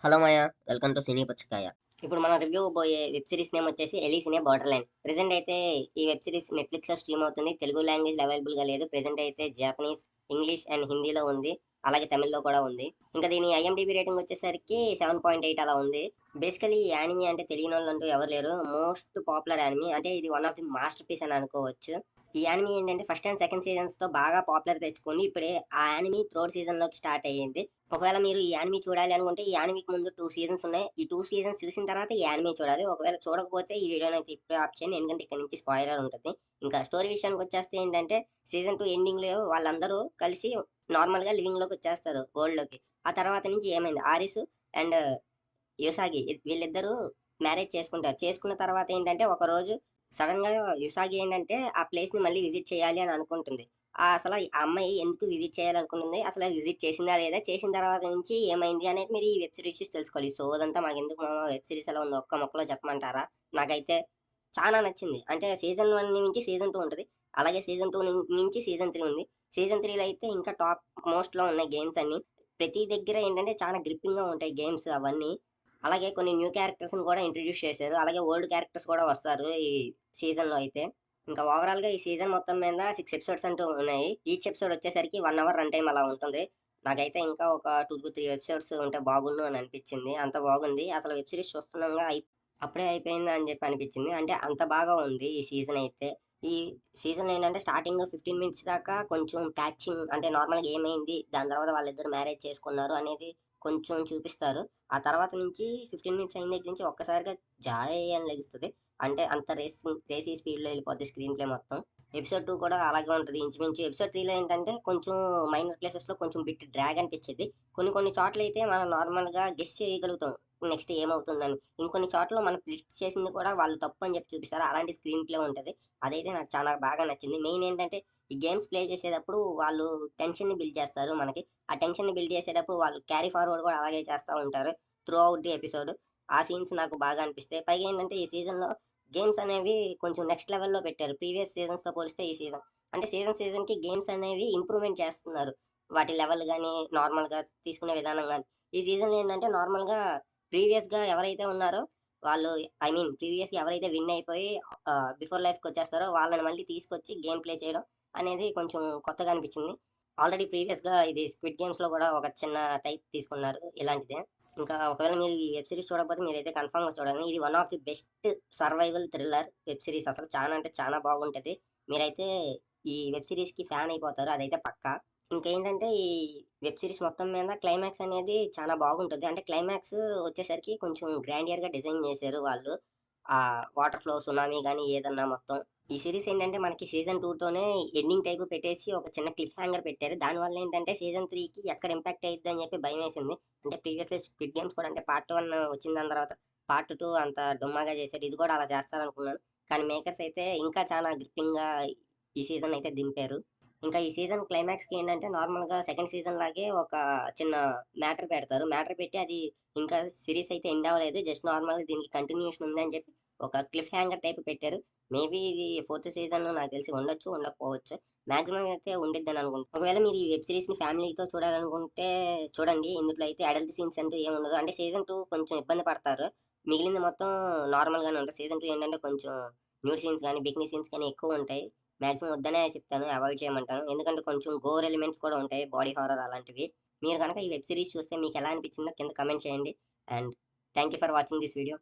Hello మాయ, welcome to cine Puchakaya. ఇప్పుడు మనం రివ్యూ పోయే వెబ్ సిరీస్ నేమ్ వచ్చేసి ఎలీసినే బార్డర్ లైన్. ప్రెసెంట్ అయితే ఈ వెబ్ సిరీస్ నెట్ఫ్లిక్స్ లో స్ట్రీమ్ అవుతుంది. తెలుగు లాంగ్వేజ్ అవైలబుల్ గా లేదు. ప్రెసెంట్ అయితే జాపనీస్, ఇంగ్లీష్ అండ్ హిందీలో ఉంది. అలాగే తమిళ్లో కూడా ఉంది. ఇంకా దీని ఐఎండిబి రేటింగ్ వచ్చేసరికి 7.8 అలా ఉంది. బేసికలీ ఈ యానిమీ అంటే తెలియని వాళ్ళు అంటూ ఎవరు లేరు. మోస్ట్ పాపులర్ యానిమీ, అంటే ఇది one of the masterpiece అని అనుకోవచ్చు. ఈ యానిమీ ఏంటంటే ఫస్ట్ అండ్ సెకండ్ సీజన్స్ తో బాగా పాపులర్ తెచ్చుకొని ఇప్పుడే ఆ యానిమీ థర్డ్ సీజన్ లోకి స్టార్ట్ అయ్యింది. ఒకవేళ మీరు ఈ యానిమీ చూడాలి అనుకుంటే ఈ యానిమీకి ముందు 2 సీజన్స్ ఉన్నాయి. ఈ 2 సీజన్స్ చూసిన తర్వాత ఈ యానిమీ చూడాలి. ఒకవేళ చూడకపోతే ఈ వీడియోని అయితే ఇప్పుడే ఆప్ చేయండి, ఎందుకంటే ఇక్కడ నుంచి స్పాయిలర్ ఉంటుంది. ఇంకా స్టోరీ విషయానికి వచ్చేస్తే ఏంటంటే సీజన్ 2 ఎండింగ్ లో వాళ్ళందరూ కలిసి నార్మల్ గా లివింగ్ లోకి వచ్చేస్తారు వరల్డ్ లోకి. ఆ తర్వాత నుంచి ఏమైంది, ఆరిస్ అండ్ యుసాగి వీళ్ళిద్దరూ మ్యారేజ్ చేసుకుంటారు. చేసుకున్న తర్వాత ఏంటంటే ఒక రోజు సడన్ గా యుసాగి ఏంటంటే ఆ ప్లేస్ ని మళ్ళీ విజిట్ చేయాలి అని అనుకుంటుంది. అసలు ఆ అమ్మాయి ఎందుకు విజిట్ చేయాలనుకుంటుంది, అసలు విజిట్ చేసిందా లేదా, చేసిన తర్వాత నుంచి ఏమైంది అనేది మీరు ఈ వెబ్ సిరీస్ చూసి తెలుసుకోవాలి. సో అదంతా మాకు ఎందుకు మామ, వెబ్ సిరీస్ ఎలా ఉందో ఒక్క మొక్కలో చెప్పమంటారా? నాకైతే చాలా నచ్చింది. అంటే సీజన్ 1 నుంచి సీజన్ 2 ఉంటుంది. అలాగే సీజన్ 2 నుంచి సీజన్ 3 ఉంది. సీజన్ 3లో అయితే ఇంకా టాప్ మోస్ట్ లో ఉన్నాయి గేమ్స్ అన్ని. ప్రతి దగ్గర ఏంటంటే చాలా గ్రిప్పింగ్ గా ఉంటాయి గేమ్స్ అవన్నీ. అలాగే కొన్ని న్యూ క్యారెక్టర్స్ ని కూడా ఇంట్రడ్యూస్ చేశారు. అలాగే ఓల్డ్ క్యారెక్టర్స్ కూడా వస్తారు ఈ సీజన్ లో అయితే. ఇంకా ఓవరాల్ గా ఈ సీజన్ మొత్తం మీద 6 ఎపిసోడ్స్ అంటూ ఉన్నాయి. ఈచ్ ఎపిసోడ్ వచ్చేసరికి 1 అవర్ రన్ టైం అలా ఉంటుంది. నాకైతే ఇంకా ఒక 2 to 3 ఎపిసోడ్స్ ఉంటే బాగుండు అని అనిపించింది. అంత బాగుంది. అసలు వెబ్ సిరీస్ చూస్తున్నాగా అప్పుడే అయిపోయిందా అని చెప్పి అనిపించింది. అంటే అంత బాగా ఉంది ఈ సీజన్ అయితే. ఈ సీజన్ ఏంటంటే స్టార్టింగ్ 15 మినిట్స్ దాకా కొంచెం ప్యాచింగ్, అంటే నార్మల్గా ఏమైంది, దాని తర్వాత వాళ్ళిద్దరు మ్యారేజ్ చేసుకున్నారు అనేది కొంచెం చూపిస్తారు. ఆ తర్వాత నుంచి 15 మినిట్స్ అయిన దగ్గర నుంచి ఒక్కసారిగా జాయ్ అని లెగుస్తుంది. అంటే అంత రేసీ స్పీడ్లో వెళ్ళిపోద్ది స్క్రీన్ ప్లే మొత్తం. ఎపిసోడ్ 2 కూడా అలాగే ఉంటుంది ఇంచుమించు. ఎపిసోడ్ 3లో ఏంటంటే కొంచెం మైనర్ ప్లేసెస్లో కొంచెం బిట్ డ్రాగ్ అనిపించేది. కొన్ని కొన్ని చోట్ల అయితే మనం నార్మల్గా గెస్ చేయగలుగుతాం నెక్స్ట్ ఏమవుతుందని. ఇంకొన్ని చోట్ల మనం ప్రిడిక్ట్ చేసింది కూడా వాళ్ళు తప్పు అని చెప్పి చూపిస్తారు. అలాంటి స్క్రీన్ ప్లే ఉంటుంది. అదైతే నాకు చాలా బాగా నచ్చింది. మెయిన్ ఏంటంటే ఈ గేమ్స్ ప్లే చేసేటప్పుడు వాళ్ళు టెన్షన్ని బిల్డ్ చేస్తారు మనకి. ఆ టెన్షన్ని బిల్డ్ చేసేటప్పుడు వాళ్ళు క్యారీ ఫార్వర్డ్ కూడా అలాగే చేస్తూ ఉంటారు త్రూ అవుట్ ది ఎపిసోడ్. ఆ సీన్స్ నాకు బాగా అనిపిస్తాయి. పైగా ఏంటంటే ఈ సీజన్లో గేమ్స్ అనేవి కొంచెం నెక్స్ట్ లెవెల్లో పెట్టారు ప్రీవియస్ సీజన్స్తో పోలిస్తే. ఈ సీజన్ అంటే సీజన్కి గేమ్స్ అనేవి ఇంప్రూవ్మెంట్ చేస్తున్నారు. వాటి లెవెల్ కానీ నార్మల్గా తీసుకునే విధానం కానీ. ఈ సీజన్ ఏంటంటే నార్మల్గా ప్రీవియస్గా ఎవరైతే ఉన్నారో వాళ్ళు, ఐ మీన్ ప్రీవియస్గా ఎవరైతే విన్ అయిపోయి బిఫోర్ లైఫ్కి వచ్చేస్తారో వాళ్ళని మళ్ళీ తీసుకొచ్చి గేమ్ ప్లే చేయడం అనేది కొంచెం కొత్తగా అనిపించింది. ఆల్రెడీ ప్రీవియస్గా ఇది స్క్విడ్ గేమ్స్లో కూడా ఒక చిన్న టైప్ తీసుకున్నారు ఇలాంటిదే. ఇంకా ఒకవేళ మీరు ఈ వెబ్ సిరీస్ చూడకపోతే మీరైతే కన్ఫామ్గా చూడండి. ఇది one of the best survival thriller web series. అసలు చాలా అంటే చాలా బాగుంటుంది. మీరైతే ఈ వెబ్ సిరీస్కి ఫ్యాన్ అయిపోతారు, అదైతే పక్కా. ఇంకేంటంటే ఈ వెబ్ సిరీస్ మొత్తం మీద క్లైమాక్స్ అనేది చాలా బాగుంటుంది. అంటే క్లైమాక్స్ వచ్చేసరికి కొంచెం గ్రాండియర్గా డిజైన్ చేశారు వాళ్ళు. ఆ వాటర్ ఫ్లో, సునామీ కానీ ఏదన్నా మొత్తం. ఈ సిరీస్ ఏంటంటే మనకి సీజన్ 2తోనే ఎండింగ్ టైపు పెట్టేసి ఒక చిన్న క్లిఫ్ హ్యాంగర్ పెట్టారు. దానివల్ల ఏంటంటే సీజన్ 3కి ఎక్కడ ఇంపాక్ట్ అయ్యిద్ది అని చెప్పి భయం వేసింది. అంటే ప్రీవియస్లీ స్క్విడ్ గేమ్స్ కూడా అంటే పార్ట్ 1 వచ్చిన దాని తర్వాత పార్ట్ 2 అంత డుమ్మాగా చేశారు. ఇది కూడా అలా చేస్తారనుకున్నాను. కానీ మేకర్స్ అయితే ఇంకా చాలా గ్రిప్పింగ్గా ఈ సీజన్ అయితే దింపారు. ఇంకా ఈ సీజన్ క్లైమాక్స్కి ఏంటంటే నార్మల్గా సెకండ్ సీజన్ లాగే ఒక చిన్న మ్యాటర్ పెడతారు. మ్యాటర్ పెట్టి అది ఇంకా సిరీస్ అయితే ఎండ్ అవ్వలేదు, జస్ట్ నార్మల్గా దీనికి కంటిన్యూషన్ ఉంది అని చెప్పి ఒక క్లిఫ్ హ్యాంగర్ టైప్ పెట్టారు. మేబీ ఇది 4th సీజన్ నాకు తెలిసి ఉండొచ్చు, ఉండకపోవచ్చు. మాక్సిమం అయితే ఉండిద్దని అనుకుంటున్నాను. ఒకవేళ మీరు ఈ వెబ్ సిరీస్ని ఫ్యామిలీతో చూడాలనుకుంటే చూడండి. ఇందులో అయితే అడల్ట్ సీన్స్ అంటూ ఏముండదు. అంటే సీజన్ 2 కొంచెం ఇబ్బంది పడతారు. మిగిలింది మొత్తం నార్మల్గానే ఉంటుంది. సీజన్ 2 ఏంటంటే కొంచెం న్యూడ్ సీన్స్ కానీ బిక్నీ సీన్స్ కానీ ఎక్కువ ఉంటాయి. మాక్సిమం వద్దనే చెప్తాను, అవాయిడ్ చేయమంటాను. ఎందుకంటే కొంచెం గోర్ ఎలిమెంట్స్ కూడా ఉంటాయి, బాడీ హారర్ అలాంటివి. మీరు కనుక ఈ వెబ్ సిరీస్ చూస్తే మీకు ఎలా అనిపించిందో కింద కమెంట్ చేయండి. And thank you for watching this video.